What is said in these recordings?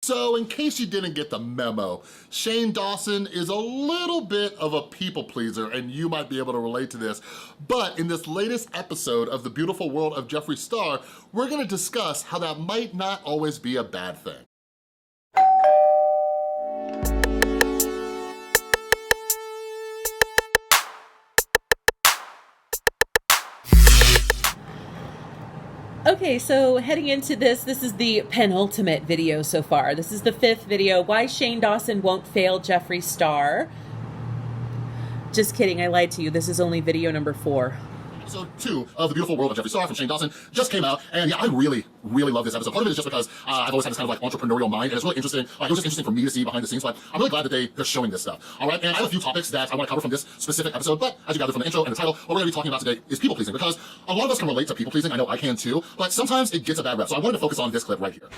So in case you didn't get the memo, Shane Dawson is a little bit of a people pleaser and you might be able to relate to this. But in this latest episode of The Beautiful World of Jeffree Star, we're gonna discuss how that might not always be a bad thing. Okay, so heading into this is the penultimate video so far. This is the 5th video, why Shane Dawson won't fail Jeffree Star. Just kidding, I lied to you. This is only video number 4. Episode 2 of The Beautiful World of Jeffree Star from Shane Dawson just came out, and yeah, I really love this episode. Part of it is just because I've always had this kind of like entrepreneurial mind, and it's really interesting. It was just interesting for me to see behind the scenes, but I'm really glad that they're showing this stuff. All right, and I have a few topics that I want to cover from this specific episode, but as you gather from the intro and the title, what we're going to be talking about today is people pleasing, because a lot of us can relate to people pleasing. I know I can too, but sometimes it gets a bad rep. So I wanted to focus on this clip right here.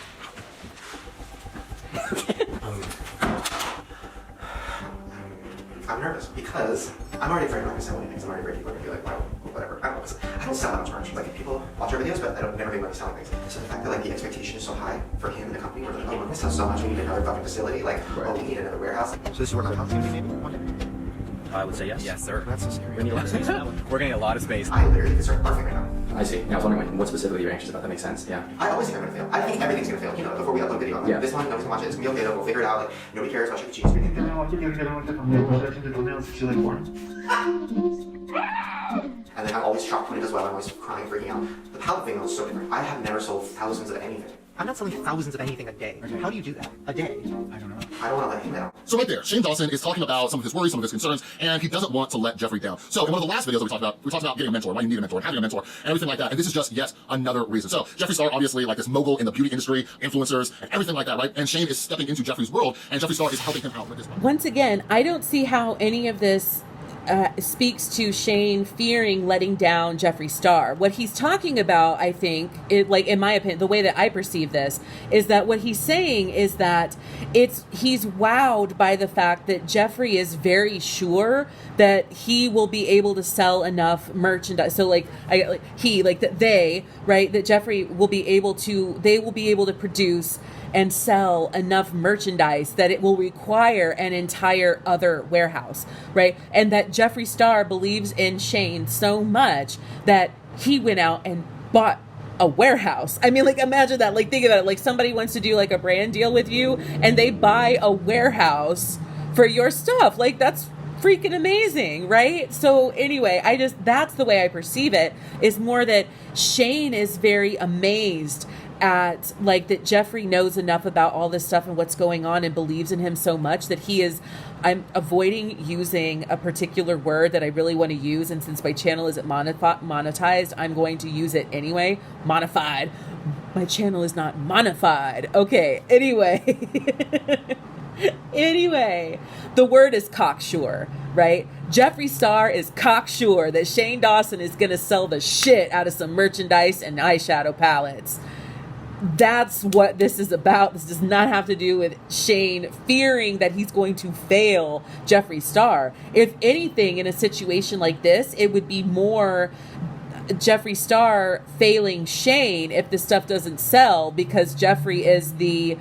I'm nervous because I'm already afraid I'm not going to sell anything. I'm already afraid people are going to be like, wow, whatever. I don't know, because I don't sell that much merch. Like, people watch our videos, but I don't never make money selling things. So the fact that like the expectation is so high for him and the company, we're like, oh, we're going to sell so much, we need another fucking facility. Like, oh, we need another warehouse. So this is where my house is going to be maybe one day? I would say yes. Yes, sir. That's so scary. We're gonna need a lot of space for that one. We're gonna need a lot of space. I literally can start barfing right now. I see. Yeah, I was wondering what specifically you're anxious about. That makes sense. Yeah. I always think I'm going to fail. I think everything's going to fail. You know, before we upload a video, I'm like, this one, nobody's going to watch it. It's going to be okay, though. We'll figure it out. Like, nobody cares about chicken cheese. And then I'm always shocked when it does well. I'm always crying, freaking out. The pallet thing was so different. I have never sold thousands of anything. I'm not selling thousands of anything a day. How do you do that? A day? I don't know. I don't want to let him down. So right there, Shane Dawson is talking about some of his worries, some of his concerns, and he doesn't want to let Jeffree down. So in one of the last videos that we talked about getting a mentor, why you need a mentor, and having a mentor, and everything like that. And this is just yet another reason. So Jeffree Star, obviously like this mogul in the beauty industry, influencers, and everything like that, right? And Shane is stepping into Jeffree's world, and Jeffree Star is helping him out with this. Once again, I don't see how any of this speaks to Shane fearing letting down Jeffree Star. What he's talking about, I think, like in my opinion, the way that I perceive this, is that what he's saying is that he's wowed by the fact that Jeffree is very sure that he will be able to sell enough merchandise. So that Jeffree will be able to produce and sell enough merchandise that it will require an entire other warehouse, right? And that Jeffree Star believes in Shane so much that he went out and bought a warehouse. I mean, like, imagine that. Like, think about it. Like, somebody wants to do like a brand deal with you and they buy a warehouse for your stuff. Like, that's freaking amazing, right? So anyway, that's the way I perceive it, is more that Shane is very amazed at like that Jeffree knows enough about all this stuff and what's going on and believes in him so much that I'm avoiding using a particular word that I really want to use, and since my channel isn't monetized, I'm going to use it anyway. Monified. My channel is not monified. Okay, anyway. Anyway, the word is cocksure, right? Jeffree Star is cocksure that Shane Dawson is going to sell the shit out of some merchandise and eyeshadow palettes. That's what this is about. This does not have to do with Shane fearing that he's going to fail Jeffree Star. If anything, in a situation like this, it would be more Jeffree Star failing Shane if the stuff doesn't sell, because Jeffree is the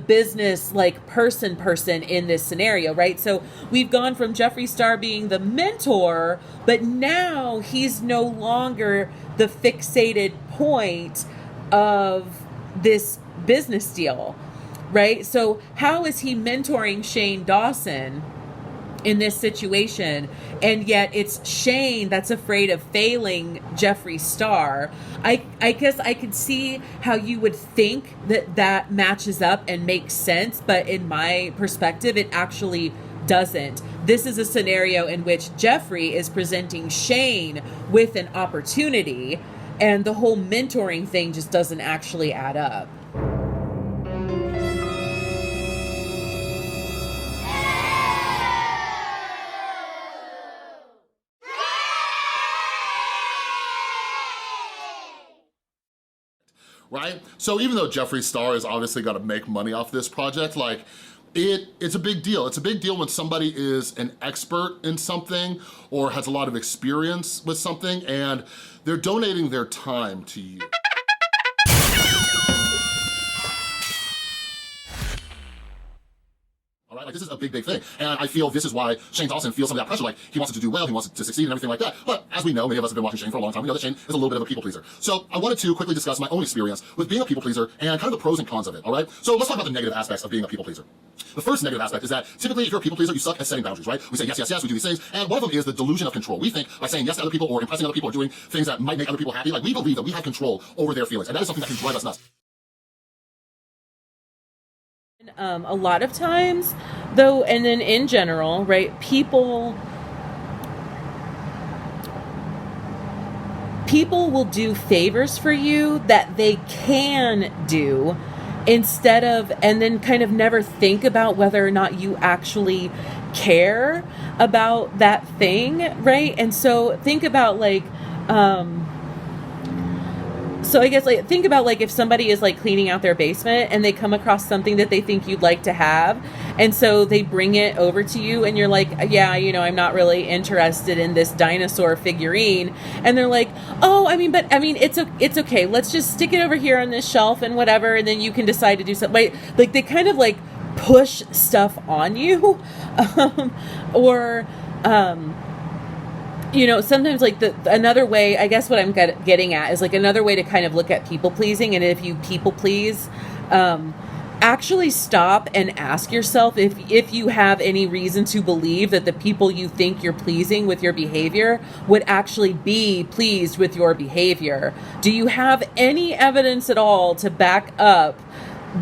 business like person in this scenario, right? So we've gone from Jeffree Star being the mentor, but now he's no longer the fixated point of this business deal, right? So how is he mentoring Shane Dawson in this situation, and yet it's Shane that's afraid of failing Jeffree Star? I guess I could see how you would think that matches up and makes sense, but in my perspective, it actually doesn't. This is a scenario in which Jeffree is presenting Shane with an opportunity, and the whole mentoring thing just doesn't actually add up. Right? So even though Jeffree Star is obviously gonna make money off this project, like, it's a big deal. It's a big deal when somebody is an expert in something or has a lot of experience with something and they're donating their time to you. Like, this is a big, big thing. And I feel this is why Shane Dawson feels some of that pressure. Like, he wants it to do well, he wants it to succeed and everything like that. But as we know, many of us have been watching Shane for a long time. We know that Shane is a little bit of a people pleaser. So I wanted to quickly discuss my own experience with being a people pleaser and kind of the pros and cons of it, all right? So let's talk about the negative aspects of being a people pleaser. The first negative aspect is that typically if you're a people pleaser, you suck at setting boundaries, right? We say yes, yes, yes, we do these things. And one of them is the delusion of control. We think by saying yes to other people or impressing other people or doing things that might make other people happy, like we believe that we have control over their feelings. And that is something that can drive us nuts. A lot of times, though, and then in general, right, people will do favors for you that they can do instead of, and then kind of never think about whether or not you actually care about that thing, right? And so think about like, so I guess like think about like if somebody is like cleaning out their basement and they come across something that they think you'd like to have, and so they bring it over to you and you're like, yeah, you know, I'm not really interested in this dinosaur figurine, and they're like, oh, it's okay, let's just stick it over here on this shelf and whatever, and then you can decide to do something. Like they kind of like push stuff on you, or you know, sometimes like another way, I guess what I'm getting at is like another way to kind of look at people pleasing. And if you people please, actually stop and ask yourself if you have any reason to believe that the people you think you're pleasing with your behavior would actually be pleased with your behavior. Do you have any evidence at all to back up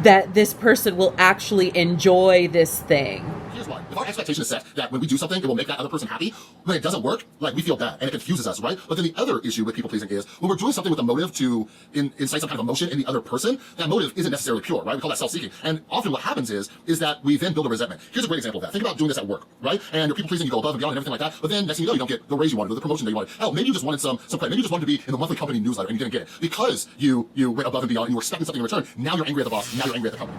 that this person will actually enjoy this thing? Here's why. If our expectation is set that when we do something, it will make that other person happy, when it doesn't work, like we feel bad and it confuses us, right? But then the other issue with people pleasing is when we're doing something with a motive to incite some kind of emotion in the other person, that motive isn't necessarily pure, right? We call that self-seeking. And often what happens is that we then build a resentment. Here's a great example of that. Think about doing this at work, right? And you're people pleasing, you go above and beyond and everything like that, but then next thing you know, you don't get the raise you wanted or the promotion that you wanted. Hell, maybe you just wanted some credit. Maybe you just wanted to be in the monthly company newsletter and you didn't get it. Because you went above and beyond and you were expecting something in return, now you're angry at the boss, now you're angry at the company.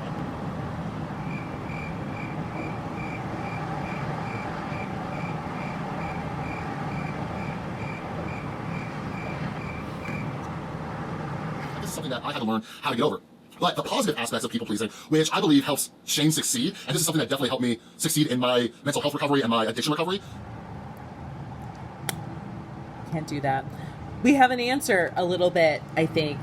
Something that I had to learn how to get over. But the positive aspects of people pleasing, which I believe helps Shane succeed, and this is something that definitely helped me succeed in my mental health recovery and my addiction recovery. Can't do that. We have an answer a little bit, I think.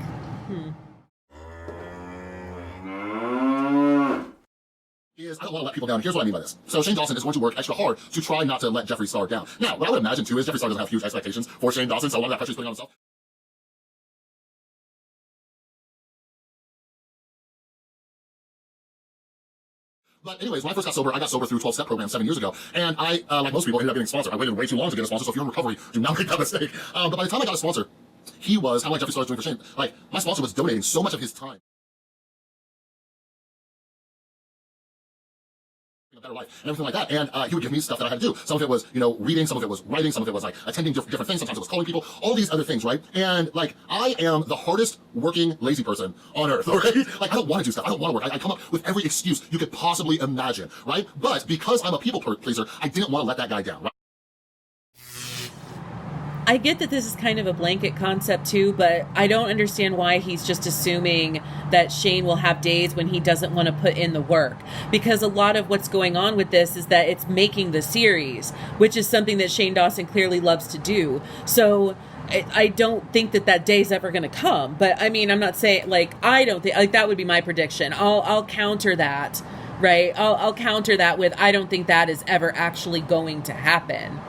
Is I don't want to let people down. Here's what I mean by this. So Shane Dawson is going to work extra hard to try not to let Jeffree Star down. Now, what I would imagine too is Jeffree Star doesn't have huge expectations for Shane Dawson, so a lot of that pressure is putting on himself. But anyways, when I first got sober, I got sober through 12-step program 7 years ago. And I, like most people, ended up getting a sponsor. I waited way too long to get a sponsor, so if you're in recovery, do not make that mistake. But by the time I got a sponsor, he was kind of like Jeffree Star is doing for Shane. Like, my sponsor was donating so much of his time. A better life and everything like that, and he would give me stuff that I had to do. Some of it was, you know, reading, some of it was writing, some of it was like attending different things, sometimes it was calling people, all these other things, right? And like, I am the hardest working lazy person on earth, right? Like, I don't want to do stuff, I don't want to work, I come up with every excuse you could possibly imagine, right? But because I'm a people pleaser, I didn't want to let that guy down, right? I get that this is kind of a blanket concept too, but I don't understand why he's just assuming that Shane will have days when he doesn't want to put in the work. Because a lot of what's going on with this is that it's making the series, which is something that Shane Dawson clearly loves to do. So I don't think that day is ever going to come. But I mean, I'm not saying, like, I don't think, like, that would be my prediction. I'll counter that, right? I'll counter that with, I don't think that is ever actually going to happen.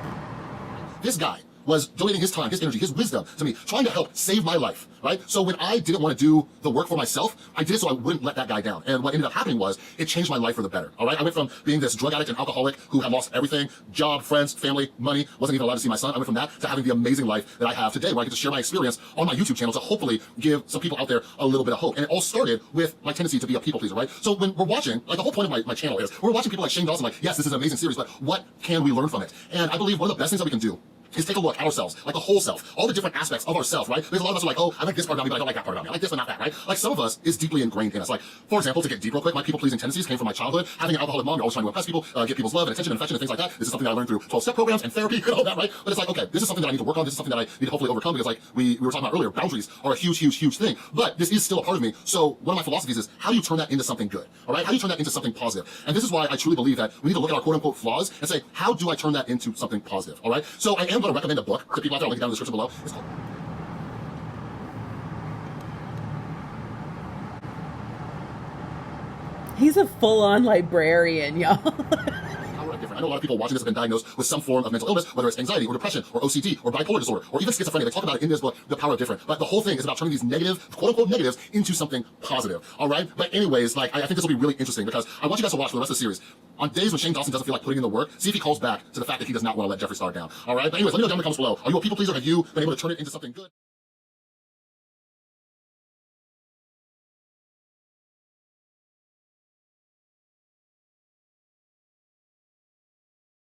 This guy was donating his time, his energy, his wisdom to me, trying to help save my life, right? So when I didn't want to do the work for myself, I did it so I wouldn't let that guy down. And what ended up happening was, it changed my life for the better, all right? I went from being this drug addict and alcoholic who had lost everything, job, friends, family, money, wasn't even allowed to see my son. I went from that to having the amazing life that I have today, where I get to share my experience on my YouTube channel to hopefully give some people out there a little bit of hope. And it all started with my tendency to be a people pleaser, right? So when we're watching, like, the whole point of my channel is, we're watching people like Shane Dawson, like, yes, this is an amazing series, but what can we learn from it? And I believe one of the best things that we can do is take a look at ourselves, like the whole self, all the different aspects of ourself, right? There's a lot of us who are like, oh, I like this part about me, but I don't like that part about me. I like this but not that, right? Like some of us is deeply ingrained in us. Like, for example, to get deep real quick, my people-pleasing tendencies came from my childhood. Having an alcoholic mom, you're always trying to impress people, get people's love and attention and affection and things like that. This is something that I learned through 12-step programs and therapy and all that, right? But it's like, okay, this is something that I need to work on. This is something that I need to hopefully overcome because like we were talking about earlier, boundaries are a huge thing. But this is still a part of me. So one of my philosophies is how do you turn that into something good? All right? How do you turn that into something positive? And this is why I truly believe that we need to look at our quote-unquote flaws and say, how do I turn that into something positive? All right? So I am going to recommend a book to people out there. I'll link it down in the description below. It's called He's a full-on librarian, y'all. I know a lot of people watching this have been diagnosed with some form of mental illness, whether it's anxiety or depression or OCD or bipolar disorder or even schizophrenia. They talk about it in this book, The Power of Different. But the whole thing is about turning these negative, quote-unquote negatives, into something positive. All right? But anyways, like I think this will be really interesting because I want you guys to watch for the rest of the series. On days when Shane Dawson doesn't feel like putting in the work, see if he calls back to the fact that he does not want to let Jeffree Star down. All right? But anyways, let me know down in the comments below. Are you a people pleaser? Have you been able to turn it into something good?